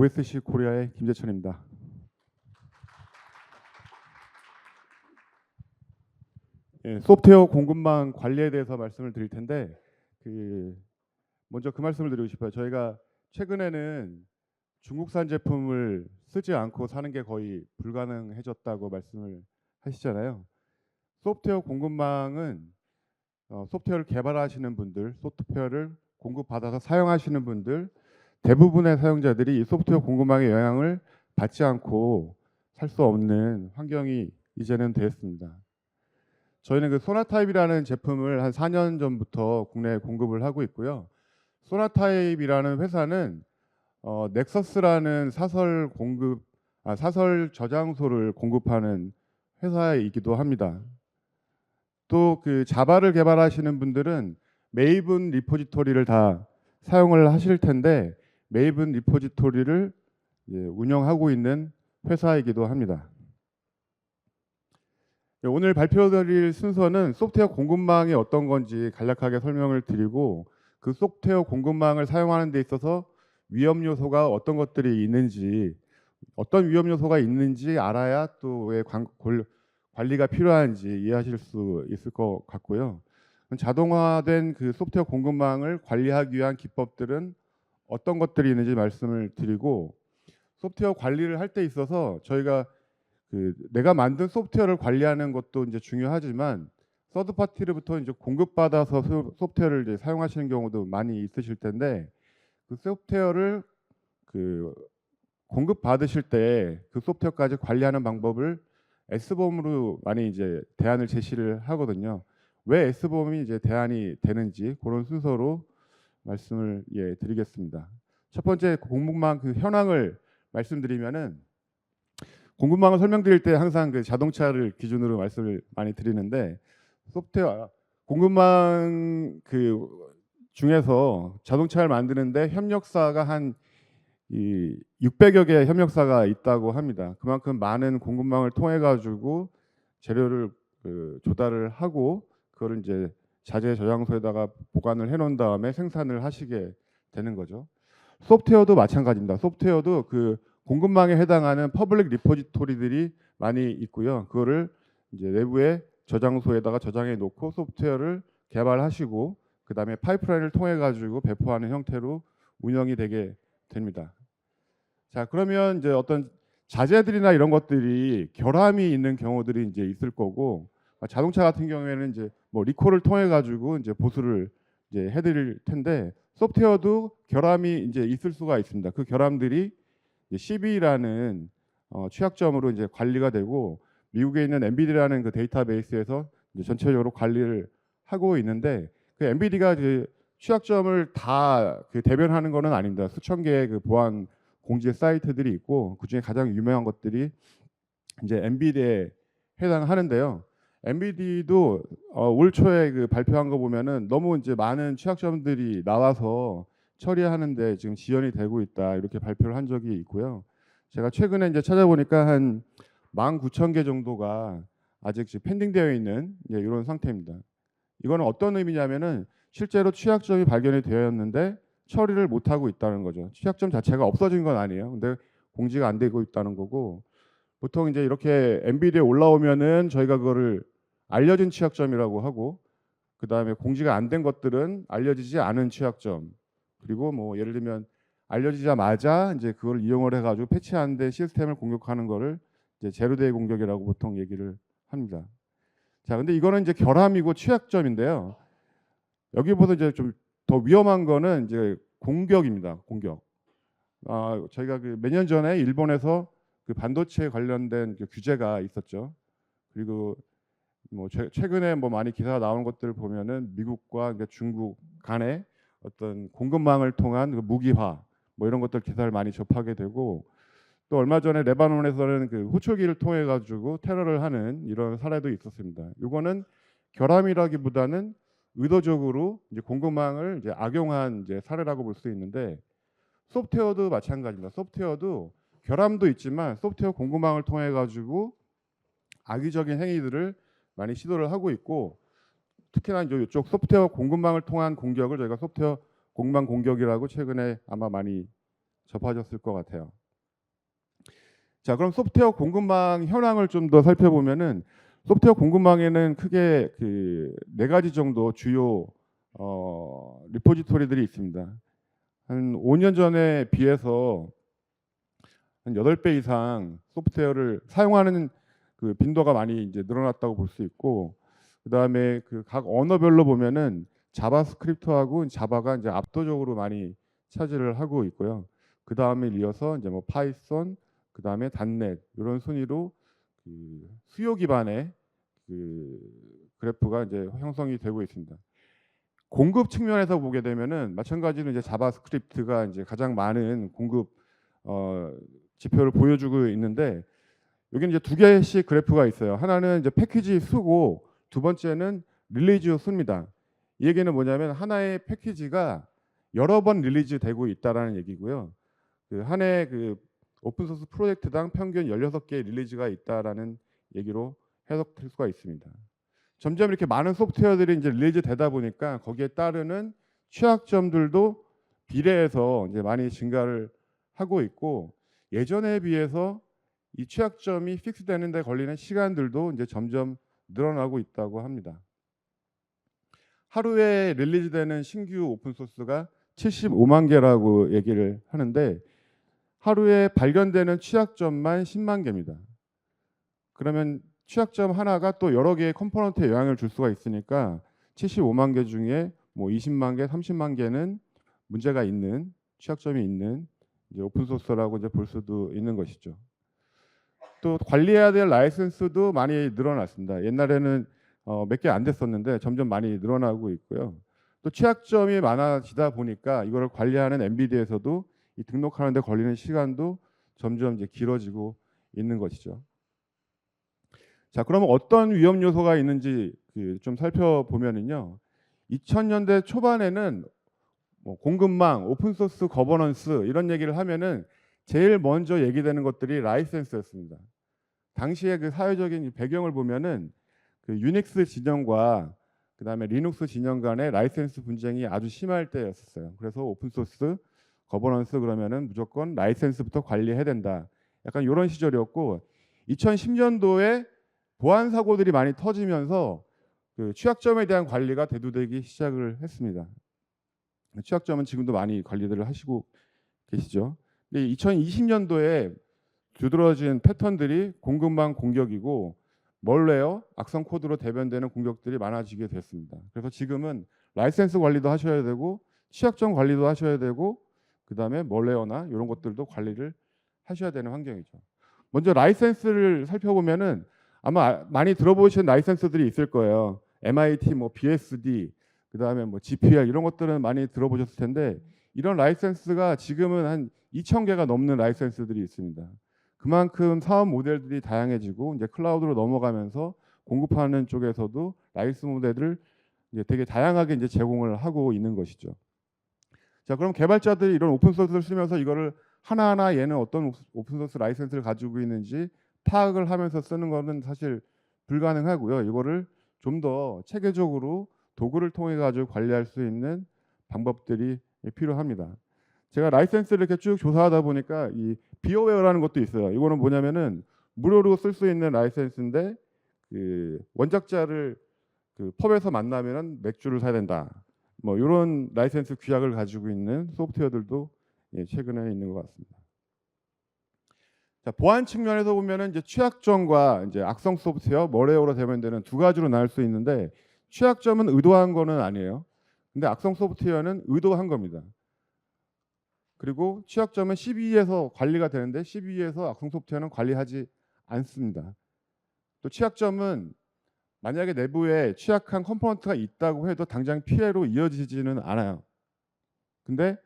OSC 코리아의 김재천입니다. 예, 소프트웨어 공급망 관리에 대해서 말씀을 드릴 텐데 먼저 그 말씀을 드리고 싶어요. 저희가 최근에는 중국산 제품을 쓰지 않고 사는 게 거의 불가능해졌다고 말씀을 하시잖아요. 소프트웨어 공급망은 소프트웨어를 개발하시는 분들, 소프트웨어를 공급받아서 사용하시는 분들, 대부분의 사용자들이 이 소프트웨어 공급망의 영향을 받지 않고 살 수 없는 환경이 이제는 되었습니다. 저희는 그 소나타입이라는 제품을 한 4년 전부터 국내에 공급을 하고 있고요. 소나타입이라는 회사는 넥서스라는 사설 저장소를 공급하는 회사이기도 합니다. 또 그 자바를 개발하시는 분들은 메이븐 리포지토리를 다 사용을 하실 텐데 메이븐 리포지토리를 운영하고 있는 회사이기도 합니다. 오늘 발표드릴 순서는 소프트웨어 공급망이 어떤 건지 간략하게 설명을 드리고 그 소프트웨어 공급망을 사용하는 데 있어서 위험 요소가 어떤 것들이 있는지, 어떤 위험 요소가 있는지 알아야 또 왜 관리가 필요한지 이해하실 수 있을 것 같고요. 자동화된 그 소프트웨어 공급망을 관리하기 위한 기법들은 어떤 것들이 있는지 말씀을 드리고, 소프트웨어 관리를 할 때 있어서 저희가 내가 만든 소프트웨어를 관리하는 것도 이제 중요하지만 서드 파티로부터 이제 공급받아서 소프트웨어를 이제 사용하시는 경우도 많이 있으실 텐데 그 소프트웨어를 공급 받으실 때 그 소프트웨어까지 관리하는 방법을 S범으로 많이 이제 대안을 제시를 하거든요. 왜 S범이 이제 대안이 되는지 그런 순서로 말씀을 드리겠습니다. 첫 번째 공급망 현황을 말씀드리면은, 공급망을 설명드릴 때 항상 그 자동차를 기준으로 말씀을 많이 드리는데, 소프트웨어 공급망 중에서 자동차를 만드는데 협력사가 한 600여 개의 협력사가 있다고 합니다. 그만큼 많은 공급망을 통해 가지고 재료를 조달을 하고 그거를 이제 자재 저장소에다가 보관을 해놓은 다음에 생산을 하시게 되는 거죠. 소프트웨어도 마찬가지입니다. 소프트웨어도 공급망에 해당하는 퍼블릭 리포지토리들이 많이 있고요. 그거를 이제 내부의 저장소에다가 저장해 놓고 소프트웨어를 개발하시고 그 다음에 파이프라인을 통해 가지고 배포하는 형태로 운영이 되게 됩니다. 자, 그러면 이제 어떤 자재들이나 이런 것들이 결함이 있는 경우들이 이제 있을 거고, 자동차 같은 경우에는 이제 뭐 리콜을 통해 가지고 이제 보수를 이제 해드릴 텐데, 소프트웨어도 결함이 이제 있을 수가 있습니다. 그 결함들이 CV라는 취약점으로 이제 관리가 되고, 미국에 있는 엔비디라는 그 데이터베이스에서 이제 전체적으로 관리를 하고 있는데, 그 엔비디가 취약점을 다 대변하는 것은 아닙니다. 수천 개의 보안 공지 사이트들이 있고 그중에 가장 유명한 것들이 이제 엔비디에 해당하는데요. 엔비디도 올 초에 발표한 거 보면은 너무 이제 많은 취약점들이 나와서 처리하는데 지금 지연이 되고 있다 이렇게 발표를 한 적이 있고요. 제가 최근에 이제 찾아보니까 한 19,000개 정도가 아직 펜딩되어 있는 이런 상태입니다. 이거는 어떤 의미냐면은 실제로 취약점이 발견이 되었는데 처리를 못 하고 있다는 거죠. 취약점 자체가 없어진 건 아니에요. 근데 공지가 안 되고 있다는 거고, 보통 이제 이렇게 엔비디에 올라오면은 저희가 그거를 알려진 취약점이라고 하고, 그 다음에 공지가 안 된 것들은 알려지지 않은 취약점, 그리고 뭐 예를 들면 알려지자마자 이제 그걸 이용을 해가지고 패치 안 된 시스템을 공격하는 거를 이제 제로데이 공격이라고 보통 얘기를 합니다. 자, 근데 이거는 이제 결함이고 취약점인데요. 여기보다 이제 좀 더 위험한 거는 이제 공격입니다. 공격. 저희가 몇 년 전에 일본에서 반도체 관련된 규제가 있었죠. 그리고 뭐 최근에 뭐 많이 기사가 나온 것들을 보면은 미국과 중국 간의 어떤 공급망을 통한 무기화 뭐 이런 것들 기사를 많이 접하게 되고, 또 얼마 전에 레바논에서는 호초기를 통해 가지고 테러를 하는 이런 사례도 있었습니다. 이거는 결함이라기보다는 의도적으로 이제 공급망을 이제 악용한 이제 사례라고 볼 수 있는데, 소프트웨어도 마찬가지입니다. 소프트웨어도 결함도 있지만 소프트웨어 공급망을 통해 가지고 악의적인 행위들을 많이 시도를 하고 있고, 특히나 이쪽 소프트웨어 공급망을 통한 공격을 저희가 소프트웨어 공급망 공격이라고 최근에 아마 많이 접하셨을 것 같아요. 자, 그럼 소프트웨어 공급망 현황을 좀 더 살펴보면은 소프트웨어 공급망에는 크게 그 네 가지 정도 주요 리포지토리들이 있습니다. 한 5년 전에 비해서 한 8배 이상 소프트웨어를 사용하는 그 빈도가 많이 이제 늘어났다고 볼 수 있고, 그다음에 그 각 언어별로 보면은 자바스크립트하고 자바가 이제 압도적으로 많이 차지를 하고 있고요. 그다음에 이어서 이제 뭐 파이썬, 그다음에 닷넷 이런 순위로 그 수요 기반의 그 그래프가 이제 형성이 되고 있습니다. 공급 측면에서 보게 되면은 마찬가지로 이제 자바스크립트가 이제 가장 많은 공급 어, 지표를 보여주고 있는데, 여기는 이제 두 개씩 그래프가 있어요. 하나는 이제 패키지 수고, 두 번째는 릴리즈 수입니다. 이 얘기는 뭐냐면 하나의 패키지가 여러 번 릴리즈 되고 있다라는 얘기고요. 그 한 해 그 오픈 소스 프로젝트당 평균 16개 릴리즈가 있다라는 얘기로 해석될 수가 있습니다. 점점 이렇게 많은 소프트웨어들이 이제 릴리즈 되다 보니까 거기에 따르는 취약점들도 비례해서 이제 많이 증가를 하고 있고, 예전에 비해서 이 취약점이 픽스되는 데 걸리는 시간들도 이제 점점 늘어나고 있다고 합니다. 하루에 릴리즈되는 신규 오픈 소스가 75만 개라고 얘기를 하는데, 하루에 발견되는 취약점만 10만 개입니다. 그러면 취약점 하나가 또 여러 개의 컴포넌트에 영향을 줄 수가 있으니까 75만 개 중에 뭐 20만 개, 30만 개는 문제가 있는 취약점이 있는 이제 오픈 소스라고 이제 볼 수도 있는 것이죠. 또 관리해야 될 라이센스도 많이 늘어났습니다. 옛날에는 몇 개 안 됐었는데 점점 많이 늘어나고 있고요. 또 취약점이 많아지다 보니까 이거를 관리하는 엔비디아에서도 이 등록하는 데 걸리는 시간도 점점 이제 길어지고 있는 것이죠. 자, 그러면 어떤 위험 요소가 있는지 좀 살펴보면은요. 2000년대 초반에는 뭐 공급망, 오픈소스 거버넌스 이런 얘기를 하면은 제일 먼저 얘기되는 것들이 라이센스였습니다. 당시에 그 사회적인 배경을 보면은 그 유닉스 진영과 그다음에 리눅스 진영 간의 라이센스 분쟁이 아주 심할 때였었어요. 그래서 오픈소스 거버넌스 그러면은 무조건 라이센스부터 관리해야 된다. 약간 이런 시절이었고, 2010년도에 보안 사고들이 많이 터지면서 그 취약점에 대한 관리가 대두되기 시작을 했습니다. 취약점은 지금도 많이 관리들을 하시고 계시죠. 2020년도에 두드러진 패턴들이 공급망 공격이고 멀웨어, 악성 코드로 대변되는 공격들이 많아지게 됐습니다. 그래서 지금은 라이센스 관리도 하셔야 되고 취약점 관리도 하셔야 되고 그다음에 멀웨어나 이런 것들도 관리를 하셔야 되는 환경이죠. 먼저 라이센스를 살펴보면은 아마 많이 들어보신 라이센스들이 있을 거예요. MIT, 뭐 BSD, 그다음에 뭐 GPL 이런 것들은 많이 들어보셨을 텐데, 이런 라이센스가 지금은 한 2,000개가 넘는 라이센스들이 있습니다. 그만큼 사업 모델들이 다양해지고 이제 클라우드로 넘어가면서 공급하는 쪽에서도 라이센스 모델을 이제 되게 다양하게 이제 제공을 하고 있는 것이죠. 자, 그럼 개발자들이 이런 오픈 소스를 쓰면서 이거를 하나하나 얘는 어떤 오픈 소스 라이센스를 가지고 있는지 파악을 하면서 쓰는 거는 사실 불가능하고요. 이거를 좀 더 체계적으로 도구를 통해 가지고 관리할 수 있는 방법들이 필요합니다. 제가 라이센스를 이렇게 쭉 조사하다 보니까 이 비어웨어라는 것도 있어요. 이거는 뭐냐면은 무료로 쓸 수 있는 라이센스인데 그 원작자를 그 펍에서 만나면은 맥주를 사야 된다. 뭐 이런 라이센스 규약을 가지고 있는 소프트웨어들도 최근에 있는 것 같습니다. 자, 보안 측면에서 보면은 이제 취약점과 이제 악성 소프트웨어, 멀웨어로 대변되는 두 가지로 나눌 수 있는데, 취약점은 의도한 거는 아니에요. 근데 악성 소프트웨어는 의도한 겁니다. 그리고 취약점은 CVE에서 관리가 되는데 CVE에서 악성 소프트웨어는 관리하지 않습니다. 또 취약점은 만약에 내부에 취약한 컴포넌트가 있다고 해도 당장 피해로 이어지지는 않아요. 근데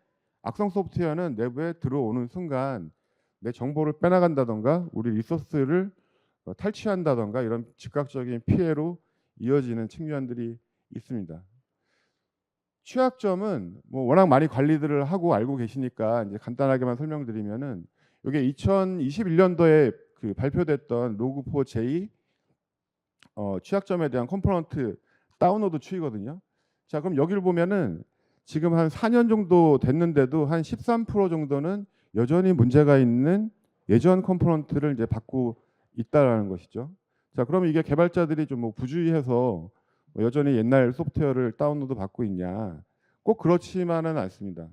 악성 소프트웨어는 내부에 들어오는 순간 내 정보를 빼나간다던가 우리 리소스를 탈취한다던가 이런 즉각적인 피해로 이어지는 측면들이 있습니다. 취약점은 뭐 워낙 많이 관리들을 하고 알고 계시니까 이제 간단하게만 설명드리면은, 이게 2021년도에 그 발표됐던 로그4j 취약점에 대한 컴포넌트 다운로드 추이거든요. 자, 그럼 여기를 보면은 지금 한 4년 정도 됐는데도 한 13% 정도는 여전히 문제가 있는 예전 컴포넌트를 이제 받고 있다라는 것이죠. 자, 그러면 이게 개발자들이 좀 뭐 부주의해서 뭐 여전히 옛날 소프트웨어를 다운로드 받고 있냐? 꼭 그렇지만은 않습니다.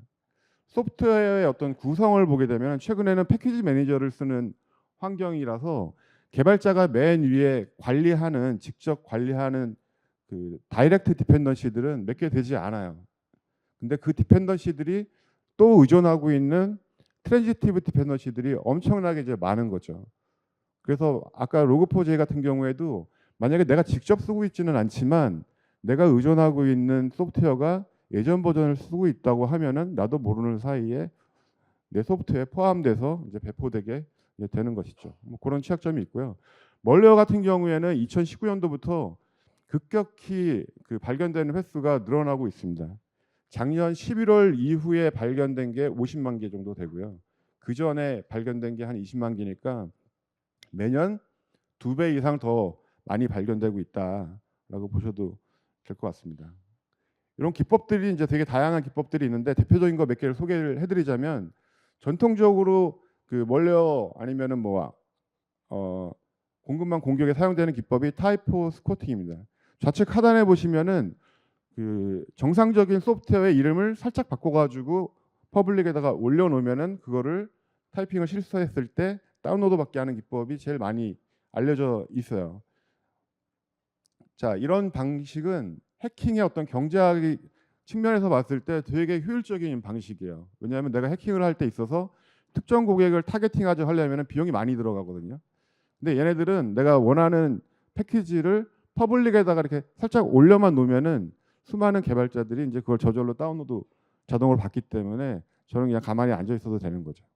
소프트웨어의 어떤 구성을 보게 되면 최근에는 패키지 매니저를 쓰는 환경이라서 개발자가 맨 위에 관리하는 직접 관리하는 그 다이렉트 디펜던시들은 몇 개 되지 않아요. 근데 그 디펜던시들이 또 의존하고 있는 트랜지티브 디펜던시들이 엄청나게 이제 많은 거죠. 그래서 아까 로그4j 같은 경우에도 만약에 내가 직접 쓰고 있지는 않지만 내가 의존하고 있는 소프트웨어가 예전 버전을 쓰고 있다고 하면은 나도 모르는 사이에 내 소프트웨어에 포함돼서 이제 배포되게 이제 되는 것이죠. 뭐 그런 취약점이 있고요. 멀웨어 같은 경우에는 2019년도부터 급격히 그 발견되는 횟수가 늘어나고 있습니다. 작년 11월 이후에 발견된 게 50만 개 정도 되고요. 그 전에 발견된 게 한 20만 개니까 매년 2배 이상 더 많이 발견되고 있다라고 보셔도 될 것 같습니다. 이런 기법들이 이제 되게 다양한 기법들이 있는데 대표적인 거 몇 개를 소개를 해드리자면 전통적으로 그 멀웨어 아니면은 뭐 공급망 공격에 사용되는 기법이 타이포 스코팅입니다. 좌측 하단에 보시면은 그 정상적인 소프트웨어의 이름을 살짝 바꿔가지고 퍼블릭에다가 올려놓으면은 그거를 타이핑을 실수했을 때 다운로드 받게 하는 기법이 제일 많이 알려져 있어요. 자, 이런 방식은 해킹의 어떤 경제학 측면에서 봤을 때 되게 효율적인 방식이에요. 왜냐하면 내가 해킹을 할 때 있어서 특정 고객을 타겟팅하지 하려면 비용이 많이 들어가거든요. 근데 얘네들은 내가 원하는 패키지를 퍼블릭에다가 이렇게 살짝 올려만 놓으면은 수많은 개발자들이 이제 그걸 저절로 다운로드 자동으로 받기 때문에 저는 그냥 가만히 앉아 있어도 되는 거죠.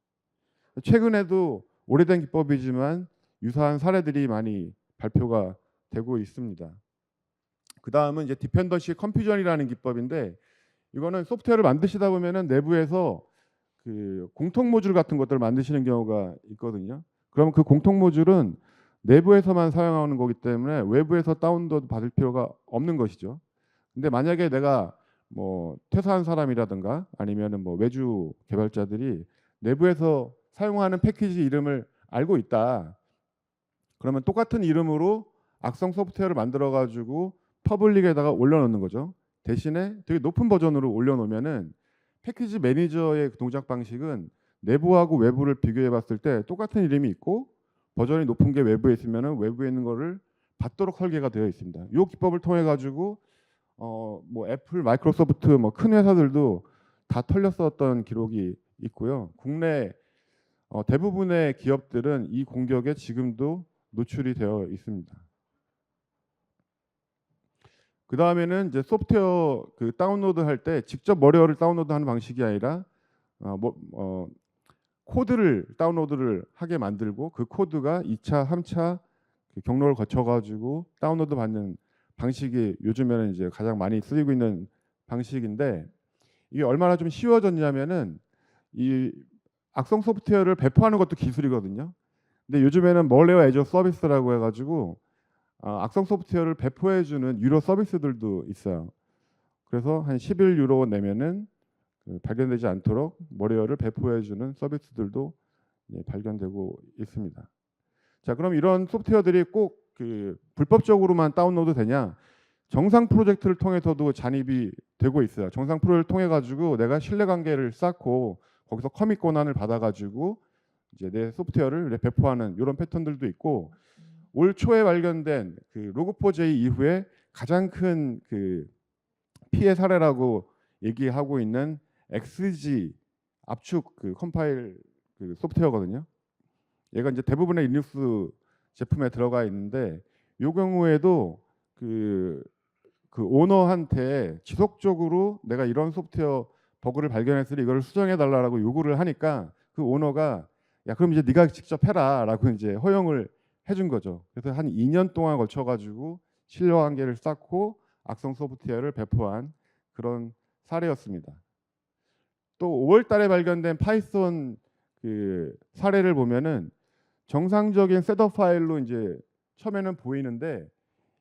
최근에도 오래된 기법이지만 유사한 사례들이 많이 발표가 되고 있습니다. 그 다음은 이제 디펜던시 컴퓨전이라는 기법인데 이거는 소프트웨어를 만드시다 보면은 내부에서 그 공통 모듈 같은 것들을 만드시는 경우가 있거든요. 그러면 그 공통 모듈은 내부에서만 사용하는 거기 때문에 외부에서 다운로드 받을 필요가 없는 것이죠. 근데 만약에 내가 뭐 퇴사한 사람이라든가 아니면은 뭐 외주 개발자들이 내부에서 사용하는 패키지 이름을 알고 있다. 그러면 똑같은 이름으로 악성 소프트웨어를 만들어 가지고 퍼블릭에다가 올려놓는 거죠. 대신에 되게 높은 버전으로 올려놓으면은 패키지 매니저의 동작 방식은 내부하고 외부를 비교해 봤을 때 똑같은 이름이 있고 버전이 높은 게 외부에 있으면은 외부에 있는 거를 받도록 설계가 되어 있습니다. 이 기법을 통해 가지고 뭐 애플, 마이크로소프트 뭐 큰 회사들도 다 털렸었던 기록이 있고요. 국내 대부분의 기업들은 이 공격에 지금도 노출이 되어 있습니다. 그 다음에는 이제 소프트웨어 그 다운로드 할 때 직접 멀웨어를 다운로드하는 방식이 아니라 코드를 다운로드를 하게 만들고 그 코드가 2차, 3차 경로를 거쳐가지고 다운로드 받는 방식이 요즘에는 이제 가장 많이 쓰이고 있는 방식인데 이게 얼마나 좀 쉬워졌냐면은 이 악성 소프트웨어를 배포하는 것도 기술이거든요. 근데 요즘에는 멀웨어 애저 서비스라고 해가지고 악성 소프트웨어를 배포해주는 유료 서비스들도 있어요. 그래서 한 11유로 내면은 발견되지 않도록 멀웨어를 배포해주는 서비스들도 발견되고 있습니다. 자, 그럼 이런 소프트웨어들이 꼭 그 불법적으로만 다운로드 되냐? 정상 프로젝트를 통해서도 잔입이 되고 있어요. 정상 프로를 통해 가지고 내가 신뢰관계를 쌓고 거기서 커밋 권한을 받아가지고 이제 내 소프트웨어를 배포하는 이런 패턴들도 있고 올 초에 발견된 그 로그4j 이후에 가장 큰 그 피해 사례라고 얘기하고 있는 XG 압축 그 컴파일 그 소프트웨어거든요. 얘가 이제 대부분의 리눅스 제품에 들어가 있는데 이 경우에도 그 오너한테 지속적으로 내가 이런 소프트웨어 버그를 발견했으니 이걸 수정해 달라고 요구를 하니까 그 오너가 야 그럼 이제 네가 직접 해라라고 이제 허용을 해준 거죠. 그래서 한 2년 동안 걸쳐 가지고 신뢰관계를 쌓고 악성 소프트웨어를 배포한 그런 사례였습니다. 또 5월달에 발견된 파이썬 그 사례를 보면은 정상적인 셋업 파일로 이제 처음에는 보이는데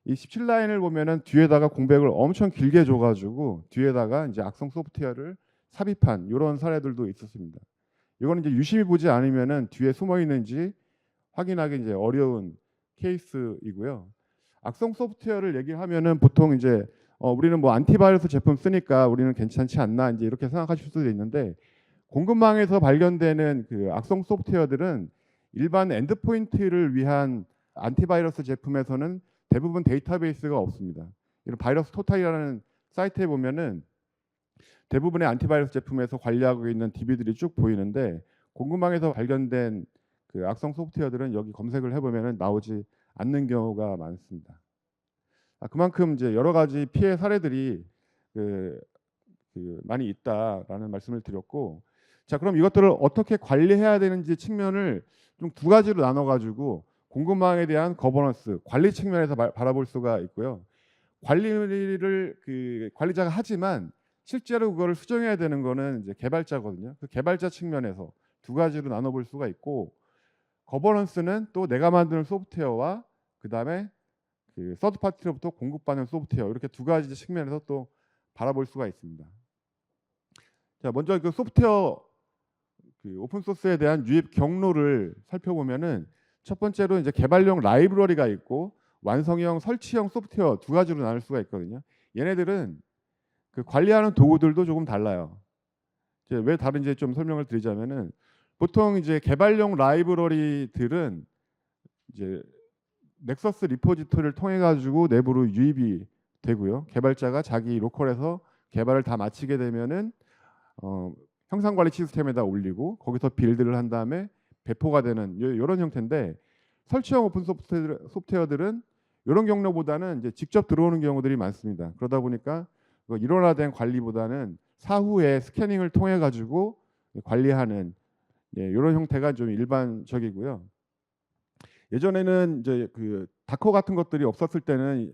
이 17라인을 보면은 뒤에다가 공백을 엄청 길게 줘가지고 뒤에다가 이제 악성 소프트웨어를 삽입한 이런 사례들도 있었습니다. 이거는 이제 유심히 보지 않으면은 뒤에 숨어 있는지 확인하기 이제 어려운 케이스이고요. 악성 소프트웨어를 얘기하면은 보통 이제 우리는 뭐 안티바이러스 제품 쓰니까 우리는 괜찮지 않나 이제 이렇게 생각하실 수도 있는데, 공급망에서 발견되는 그 악성 소프트웨어들은 일반 엔드포인트를 위한 안티바이러스 제품에서는 대부분 데이터베이스가 없습니다. 이런 바이러스 토탈이라는 사이트에 보면은 대부분의 안티바이러스 제품에서 관리하고 있는 DB들이 쭉 보이는데, 공급망에서 발견된 그 악성 소프트웨어들은 여기 검색을 해보면은 나오지 않는 경우가 많습니다. 그만큼 이제 여러 가지 피해 사례들이 그 많이 있다라는 말씀을 드렸고, 자 그럼 이것들을 어떻게 관리해야 되는지 측면을 좀 두 가지로 나눠 가지고 공급망에 대한 거버넌스, 관리 측면에서 바라볼 수가 있고요. 관리를 그 관리자가 하지만 실제로 그거를 수정해야 되는 거는 이제 개발자거든요. 그 개발자 측면에서 두 가지로 나눠 볼 수가 있고, 거버넌스는 또 내가 만드는 소프트웨어와 그다음에 그 서드 파티로부터 공급받는 소프트웨어, 이렇게 두 가지 측면에서 또 바라볼 수가 있습니다. 자, 먼저 그 소프트웨어 그 오픈 소스에 대한 유입 경로를 살펴보면은, 첫 번째로 이제 개발용 라이브러리가 있고 완성형 설치형 소프트웨어 두 가지로 나눌 수가 있거든요. 얘네들은 그 관리하는 도구들도 조금 달라요. 이제 왜 다른지 좀 설명을 드리자면은, 보통 이제 개발용 라이브러리들은 이제 넥서스 리포지토리를 통해 가지고 내부로 유입이 되고요. 개발자가 자기 로컬에서 개발을 다 마치게 되면은 형상 관리 시스템에다 올리고 거기서 빌드를 한 다음에 배포가 되는 이런 형태인데, 설치형 오픈 소프트웨어들은 이런 경로보다는 이제 직접 들어오는 경우들이 많습니다. 그러다 보니까 일원화된 관리보다는 사후에 스캐닝을 통해 가지고 관리하는 이런 형태가 좀 일반적이고요. 예전에는 이제 그 다커 같은 것들이 없었을 때는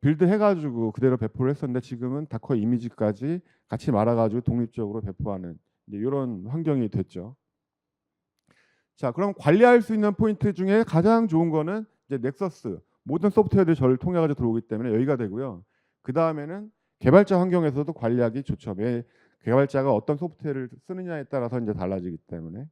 빌드 해가지고 그대로 배포를 했었는데, 지금은 다커 이미지까지 같이 말아가지고 독립적으로 배포하는 이런 환경이 됐죠. 자, 그럼 관리할 수 있는 포인트 중에 가장 좋은 거는 이제 넥서스, 모든 소프트웨어들이 저를 통해 가지고 들어오기 때문에 여기가 되고요. 그 다음에는 개발자 환경에서도 관리하기 좋죠. 매 개발자가 어떤 소프트웨어를 쓰느냐에 따라서 이제 달라지기 때문에.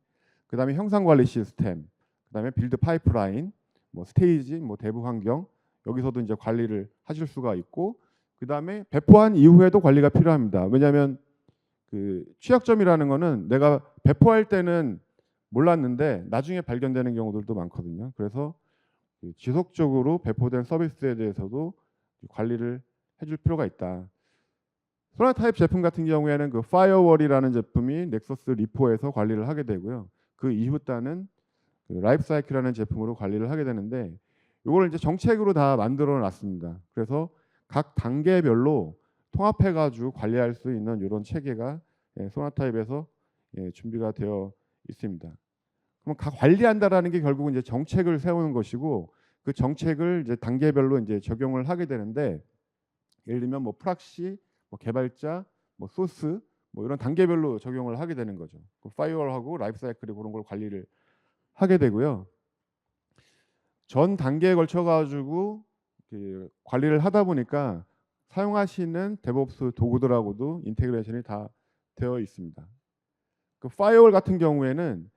그 다음에 형상 관리 시스템, 그 다음에 빌드 파이프라인, 뭐 스테이지, 뭐 대부 환경, 여기서도 이제 관리를 하실 수가 있고, 그 다음에 배포한 이후에도 관리가 필요합니다. 왜냐하면 그 취약점이라는 거는 내가 배포할 때는 몰랐는데 나중에 발견되는 경우들도 많거든요. 그래서 지속적으로 배포된 서비스에 대해서도 관리를 해줄 필요가 있다. 소나타입 제품 같은 경우에는 그 파이어월이라는 제품이 넥서스 리포에서 관리를 하게 되고요. 그 이후 단은 그 라이프 사이클이라는 제품으로 관리를 하게 되는데, 이걸 이제 정책으로 다 만들어 놨습니다. 그래서 각 단계별로 통합해 가지고 관리할 수 있는 이런 체계가 소나타입에서 준비가 되어 있습니다. 그럼 관리한다라는 게 결국은 이제 정책을 세우는 것이고, 그 정책을 이제 단계별로 이제 적용을 하게 되는데, 예를 들면 뭐 프락시, 뭐 개발자, 뭐 소스, 뭐 이런 단계별로 적용을 하게 되는 거죠. 그 파이어월하고 라이프 사이클이 그런 걸 관리를 하게 되고요. 전 단계에 걸쳐 가지고 그 관리를 하다 보니까 사용하시는 데브옵스 도구들하고도 인테그레이션이 다 되어 있습니다. 그 파이어월 같은 경우에는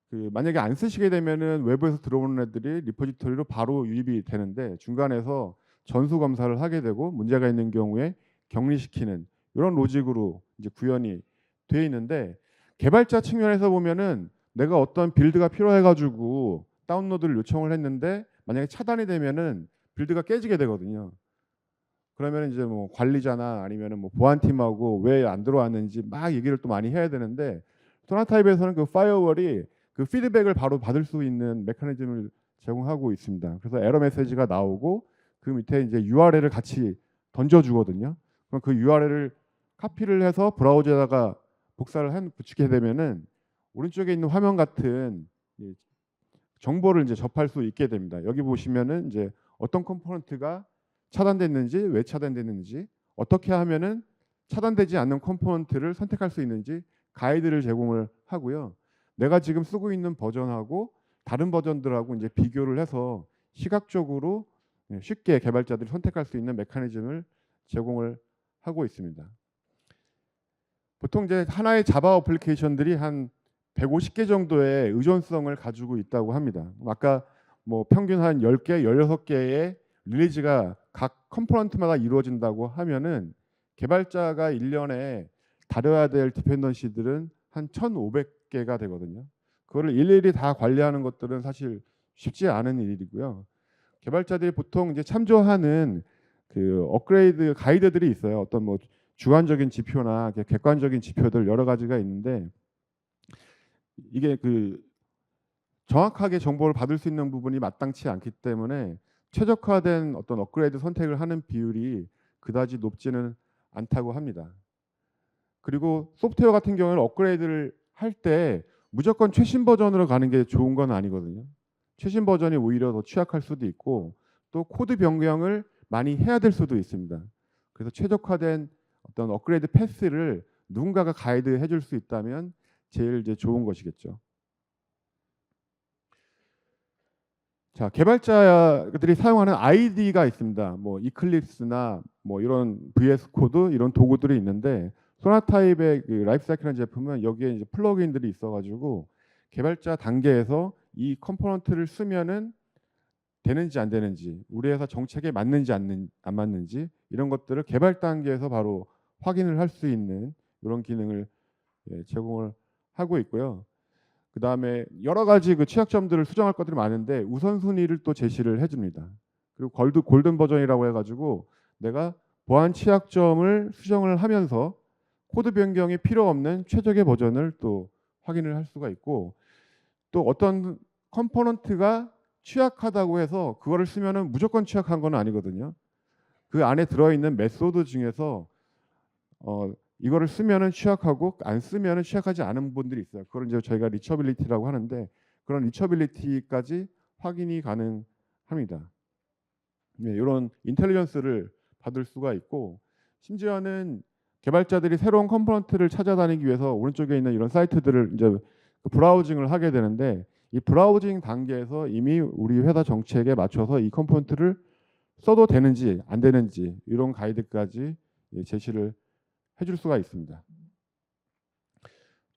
그 만약에 안 쓰시게 되면은 외부에서 들어오는 애들이 리포지토리로 바로 유입이 되는데, 중간에서 전수 검사를 하게 되고 문제가 있는 경우에 격리시키는 이런 로직으로 이제 구현이 되어 있는데, 개발자 측면에서 보면은 내가 어떤 빌드가 필요해가지고 다운로드를 요청을 했는데 만약에 차단이 되면은 빌드가 깨지게 되거든요. 그러면 이제 뭐 관리자나 아니면은 뭐 보안팀하고 왜 안 들어왔는지 막 얘기를 또 많이 해야 되는데, 소나타입에서는 그 파이어월이 그 피드백을 바로 받을 수 있는 메커니즘을 제공하고 있습니다. 그래서 에러 메시지가 나오고 그 밑에 이제 URL을 같이 던져주거든요. 그럼 그 URL을 카피를 해서 브라우저에다가 복사를 붙이게 되면은 오른쪽에 있는 화면 같은 정보를 이제 접할 수 있게 됩니다. 여기 보시면은 이제 어떤 컴포넌트가 차단됐는지, 왜 차단됐는지, 어떻게 하면은 차단되지 않는 컴포넌트를 선택할 수 있는지 가이드를 제공을 하고요. 내가 지금 쓰고 있는 버전하고 다른 버전들하고 이제 비교를 해서 시각적으로 쉽게 개발자들이 선택할 수 있는 메커니즘을 제공을 하고 있습니다. 보통 이제 하나의 자바 어플리케이션들이 한 150개 정도의 의존성을 가지고 있다고 합니다. 아까 뭐 평균 한 10개, 16개의 릴리즈가 각 컴포넌트마다 이루어진다고 하면은 개발자가 1년에 다뤄야 될 디펜던시들은 한 1,500개가 되거든요. 그거를 일일이 다 관리하는 것들은 사실 쉽지 않은 일이고요. 개발자들이 보통 이제 참조하는 그 업그레이드 가이드들이 있어요. 어떤 뭐 주관적인 지표나 객관적인 지표들 여러 가지가 있는데 이게 그 정확하게 정보를 받을 수 있는 부분이 마땅치 않기 때문에 최적화된 어떤 업그레이드 선택을 하는 비율이 그다지 높지는 않다고 합니다. 그리고 소프트웨어 같은 경우는 업그레이드를 할 때 무조건 최신 버전으로 가는 게 좋은 건 아니거든요. 최신 버전이 오히려 더 취약할 수도 있고 또 코드 변경을 많이 해야 될 수도 있습니다. 그래서 최적화된 어떤 업그레이드 패스를 누군가가 가이드 해줄 수 있다면 제일 이제 좋은 것이겠죠. 자, 개발자들이 사용하는 IDE가 있습니다. 뭐 이클립스나 뭐 이런 VS 코드 이런 도구들이 있는데 소나타입의 그 라이프사이클이라는 제품은 여기에 이제 플러그인들이 있어가지고 개발자 단계에서 이 컴포넌트를 쓰면은 되는지 안 되는지, 우리 회사 정책에 맞는지 안 맞는지 이런 것들을 개발 단계에서 바로 확인을 할 수 있는 이런 기능을 제공을 하고 있고요. 그 다음에 여러 가지 그 취약점들을 수정할 것들이 많은데 우선순위를 또 제시를 해줍니다. 그리고 골든 버전이라고 해가지고 내가 보안 취약점을 수정을 하면서 코드 변경이 필요 없는 최적의 버전을 또 확인을 할 수가 있고 또 어떤 컴포넌트가 취약하다고 해서 그거를 쓰면은 무조건 취약한 건 아니거든요. 그 안에 들어있는 메소드 중에서 이거를 쓰면은 취약하고 안 쓰면은 취약하지 않은 부분들이 있어요. 그걸 이제 저희가 리처빌리티라고 하는데 그런 리처빌리티까지 확인이 가능합니다. 네, 이런 인텔리전스를 받을 수가 있고 심지어는 개발자들이 새로운 컴포넌트를 찾아다니기 위해서 오른쪽에 있는 이런 사이트들을 이제 브라우징을 하게 되는데 이 브라우징 단계에서 이미 우리 회사 정책에 맞춰서 이 컴포넌트를 써도 되는지 안 되는지 이런 가이드까지 제시를 해줄 수가 있습니다.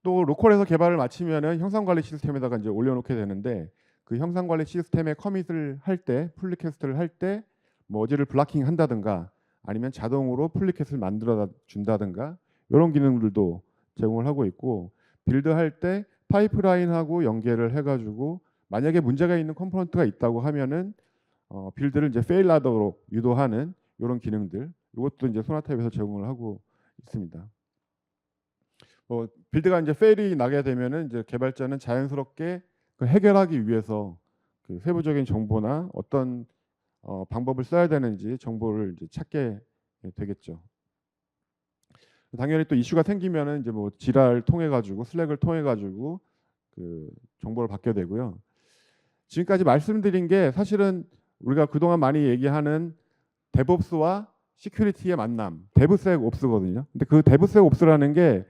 또 로컬에서 개발을 마치면은 형상관리 시스템에다가 이제 올려놓게 되는데 그 형상관리 시스템에 커밋을 할 때, 풀리캐스트를 할 때 뭐 어디를 블락킹 한다든가 아니면 자동으로 풀리캐스트를 만들어 준다든가 이런 기능들도 제공을 하고 있고 빌드할 때 파이프라인하고 연계를 해가지고 만약에 문제가 있는 컴포넌트가 있다고 하면은 빌드를 이제 페일하도록 유도하는 이런 기능들 이것도 이제 소나타입에서 제공을 하고 있습니다. 빌드가 이제 페일이 나게 되면은 이제 개발자는 자연스럽게 그 해결하기 위해서 그 세부적인 정보나 어떤 방법을 써야 되는지 정보를 이제 찾게 되겠죠. 당연히 또 이슈가 생기면은 이제 뭐 지라를 통해 가지고 슬랙을 통해 가지고 그 정보를 받게 되고요. 지금까지 말씀드린 게 사실은 우리가 그동안 많이 얘기하는 데브옵스와 시큐리티의 만남, 데브섹옵스거든요. 근데 그 데브섹옵스라는 게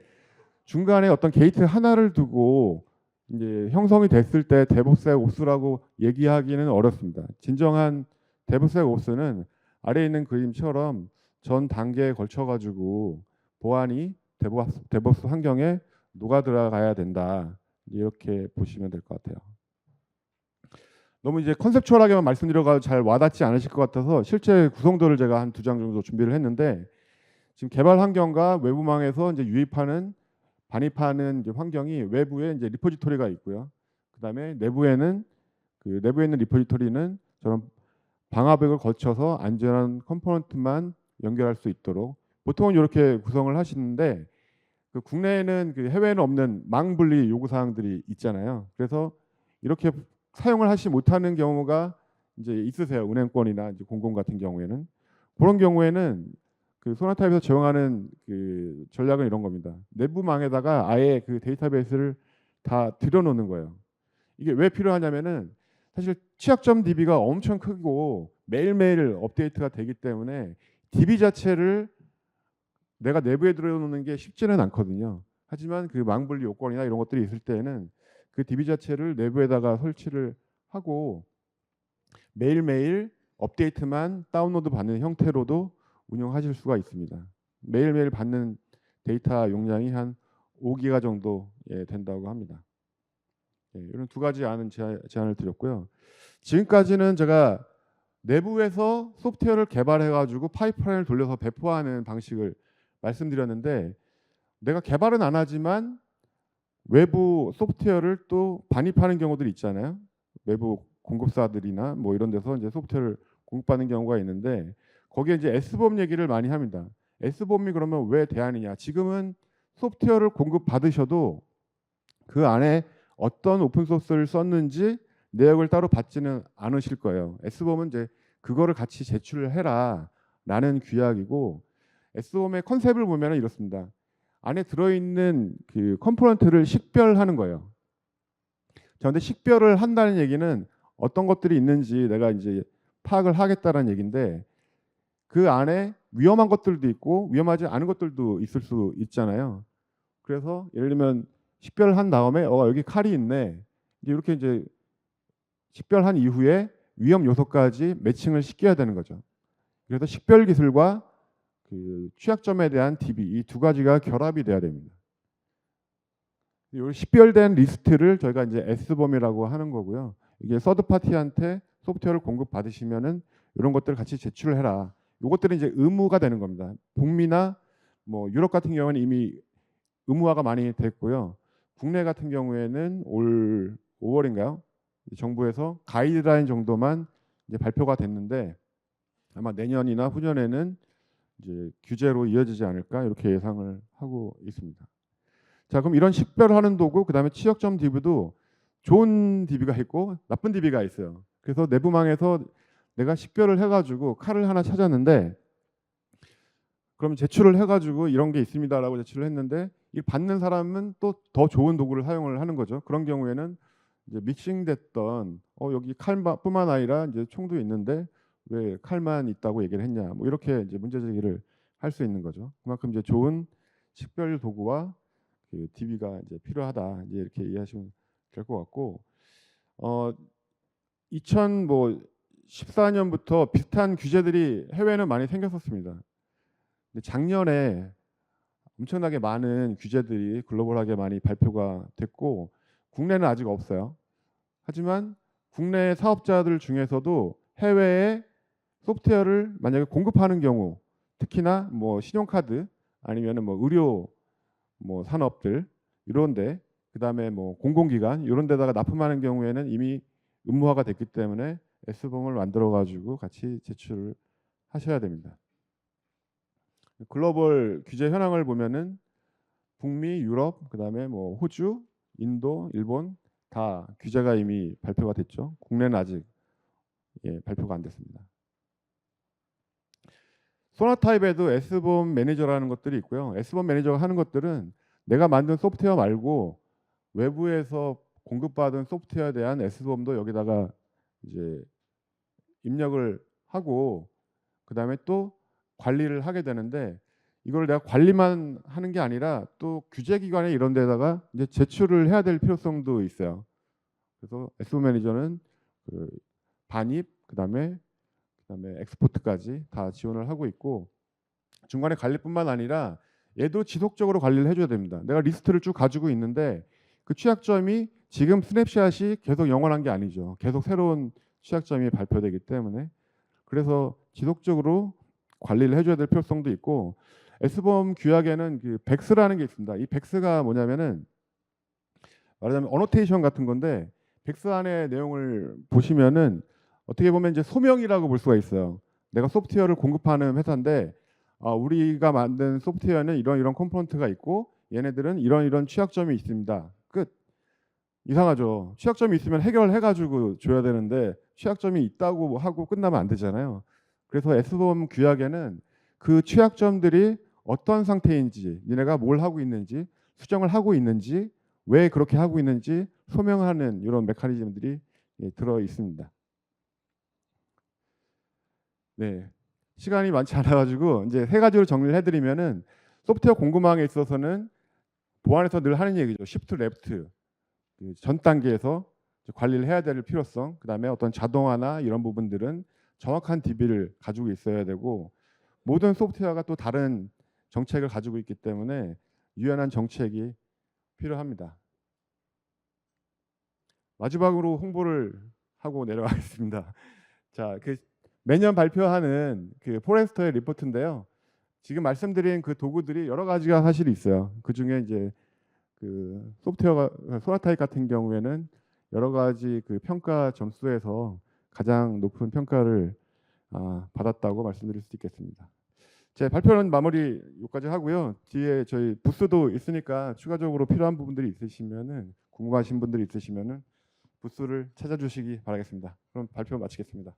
중간에 어떤 게이트 하나를 두고 이제 형성이 됐을 때 데브섹옵스라고 얘기하기는 어렵습니다. 진정한 데브섹옵스는 아래에 있는 그림처럼 전 단계에 걸쳐 가지고 보안이 데브옵스 환경에 녹아 들어가야 된다. 이렇게 보시면 될 것 같아요. 너무 이제 컨셉추얼하게만 말씀드려가 잘 와닿지 않으실 것 같아서 실제 구성도를 제가 한 2장 정도 준비를 했는데 지금 개발 환경과 외부망에서 이제 유입하는 반입하는 이제 환경이 외부에 이제 리포지토리가 있고요. 그다음에 내부에는 그 내부에 있는 리포지토리는 저런 방화벽을 거쳐서 안전한 컴포넌트만 연결할 수 있도록 보통은 이렇게 구성을 하시는데 그 국내에는 그 해외에는 없는 망 분리 요구 사항들이 있잖아요. 그래서 이렇게 사용을 하지 못하는 경우가 이제 있으세요. 은행권이나 이제 공공 같은 경우에는 그런 경우에는 그 소나타입에서 제공하는 그 전략은 이런 겁니다. 내부망에다가 아예 그 데이터베이스를 다 들여놓는 거예요. 이게 왜 필요하냐면은 사실 취약점 DB가 엄청 크고 매일매일 업데이트가 되기 때문에 DB 자체를 내가 내부에 들여놓는 게 쉽지는 않거든요. 하지만 그 망분리 요건이나 이런 것들이 있을 때에는 그 DB 자체를 내부에다가 설치를 하고 매일매일 업데이트만 다운로드 받는 형태로도 운영하실 수가 있습니다. 매일매일 받는 데이터 용량이 한 5기가 정도 된다고 합니다. 이런 두 가지 제안을 드렸고요. 지금까지는 제가 내부에서 소프트웨어를 개발해 가지고 파이프라인을 돌려서 배포하는 방식을 말씀드렸는데, 내가 개발은 안 하지만 외부 소프트웨어를 또 반입하는 경우들이 있잖아요. 외부 공급사들이나 뭐 이런 데서 이제 소프트웨어를 공급받는 경우가 있는데, 거기에 이제 S범 얘기를 많이 합니다. S범이 그러면 왜 대안이냐? 지금은 소프트웨어를 공급받으셔도 그 안에 어떤 오픈 소스를 썼는지 내역을 따로 받지는 않으실 거예요. S범은 이제 그거를 같이 제출을 해라라는 규약이고, S범의 컨셉을 보면 이렇습니다. 안에 들어있는 그 컴포넌트를 식별하는 거예요. 그런데 식별을 한다는 얘기는 어떤 것들이 있는지 내가 이제 파악을 하겠다는 얘기인데, 그 안에 위험한 것들도 있고 위험하지 않은 것들도 있을 수 있잖아요. 그래서 예를 들면 식별을 한 다음에 여기 칼이 있네. 이렇게 이제 식별한 이후에 위험 요소까지 매칭을 시켜야 되는 거죠. 그래서 식별 기술과 그 취약점에 대한 DB 이 두 가지가 결합이 돼야 됩니다. 이 식별된 리스트를 저희가 이제 S범이라고 하는 거고요. 이게 서드 파티한테 소프트웨어를 공급 받으시면은 이런 것들을 같이 제출을 해라. 이것들은 이제 의무가 되는 겁니다. 북미나 뭐 유럽 같은 경우는 이미 의무화가 많이 됐고요. 국내 같은 경우에는 올 5월인가요? 정부에서 가이드라인 정도만 이제 발표가 됐는데, 아마 내년이나 후년에는 이제 규제로 이어지지 않을까 이렇게 예상을 하고 있습니다. 자, 그럼 이런 식별하는 도구, 그다음에 취약점 DB도 좋은 DB가 있고 나쁜 DB가 있어요. 그래서 내부망에서 내가 식별을 해가지고 칼을 하나 찾았는데, 그럼 제출을 해가지고 이런 게 있습니다라고 제출을 했는데, 이 받는 사람은 또 더 좋은 도구를 사용을 하는 거죠. 그런 경우에는 이제 믹싱됐던 여기 칼뿐만 아니라 이제 총도 있는데 왜 칼만 있다고 얘기를 했냐, 뭐 이렇게 이제 문제 제기를 할 수 있는 거죠. 그만큼 이제 좋은 식별 도구와 그 DB가 이제 필요하다, 이제 이렇게 이해하시면 될 것 같고, 2014년부터 비슷한 규제들이 해외에는 많이 생겼었습니다. 근데 작년에 엄청나게 많은 규제들이 글로벌하게 많이 발표가 됐고, 국내는 아직 없어요. 하지만 국내 사업자들 중에서도 해외에 소프트웨어를 만약에 공급하는 경우, 특히나 뭐 신용카드 아니면 뭐 의료 뭐 산업들 이런데, 그다음에 뭐 공공기관 이런 데다가 납품하는 경우에는 이미 의무화가 됐기 때문에 S범을 만들어 가지고 같이 제출을 하셔야 됩니다. 글로벌 규제 현황을 보면은 북미, 유럽, 그다음에 뭐 호주, 인도, 일본 다 규제가 이미 발표가 됐죠. 국내는 아직 발표가 안 됐습니다. 소나타입에도 S범 매니저라는 것들이 있고요. S범 매니저가 하는 것들은 내가 만든 소프트웨어 말고 외부에서 공급받은 소프트웨어에 대한 S범도 여기다가 이제 입력을 하고, 그다음에 또 관리를 하게 되는데, 이걸 내가 관리만 하는 게 아니라 또 규제기관에 이런 데다가 이제 제출을 해야 될 필요성도 있어요. 그래서 S범 매니저는 그 반입, 그다음에 엑스포트까지 다 지원을 하고 있고, 중간에 관리뿐만 아니라 얘도 지속적으로 관리를 해줘야 됩니다. 내가 리스트를 쭉 가지고 있는데 그 취약점이 지금 스냅샷이 계속 영원한 게 아니죠. 계속 새로운 취약점이 발표되기 때문에, 그래서 지속적으로 관리를 해줘야 될 필요성도 있고, S범 규약에는 그 백스라는 게 있습니다. 이 백스가 뭐냐면은 말하자면 어노테이션 같은 건데, 백스 안의 내용을 보시면은 어떻게 보면 이제 소명이라고 볼 수가 있어요. 내가 소프트웨어를 공급하는 회사인데, 우리가 만든 소프트웨어는 이런 컴포넌트가 있고 얘네들은 이런 취약점이 있습니다. 끝. 이상하죠. 취약점이 있으면 해결해가지고 줘야 되는데 취약점이 있다고 하고 끝나면 안 되잖아요. 그래서 S범 규약에는 그 취약점들이 어떤 상태인지, 니네가 뭘 하고 있는지, 수정을 하고 있는지, 왜 그렇게 하고 있는지 소명하는 이런 메커니즘들이 들어 있습니다. 네, 시간이 많지 않아가지고 이제 세 가지로 정리를 해드리면은, 소프트웨어 공급망에 있어서는 보안에서 늘 하는 얘기죠. 시프트 레프트, 전 단계에서 관리를 해야 될 필요성, 그다음에 어떤 자동화나 이런 부분들은 정확한 DB를 가지고 있어야 되고, 모든 소프트웨어가 또 다른 정책을 가지고 있기 때문에 유연한 정책이 필요합니다. 마지막으로 홍보를 하고 내려가겠습니다. 자, 매년 발표하는 포레스터의 리포트인데요. 지금 말씀드린 그 도구들이 여러 가지가 사실 있어요. 그중에 이제 소프트웨어가 소나타입 같은 경우에는 여러 가지 평가 점수에서 가장 높은 평가를 받았다고 말씀드릴 수 있겠습니다. 제 발표는 마무리 여기까지 하고요. 뒤에 저희 부스도 있으니까 추가적으로 필요한 부분들이 있으시면은, 궁금하신 분들이 있으시면은 부스를 찾아주시기 바라겠습니다. 그럼 발표 마치겠습니다.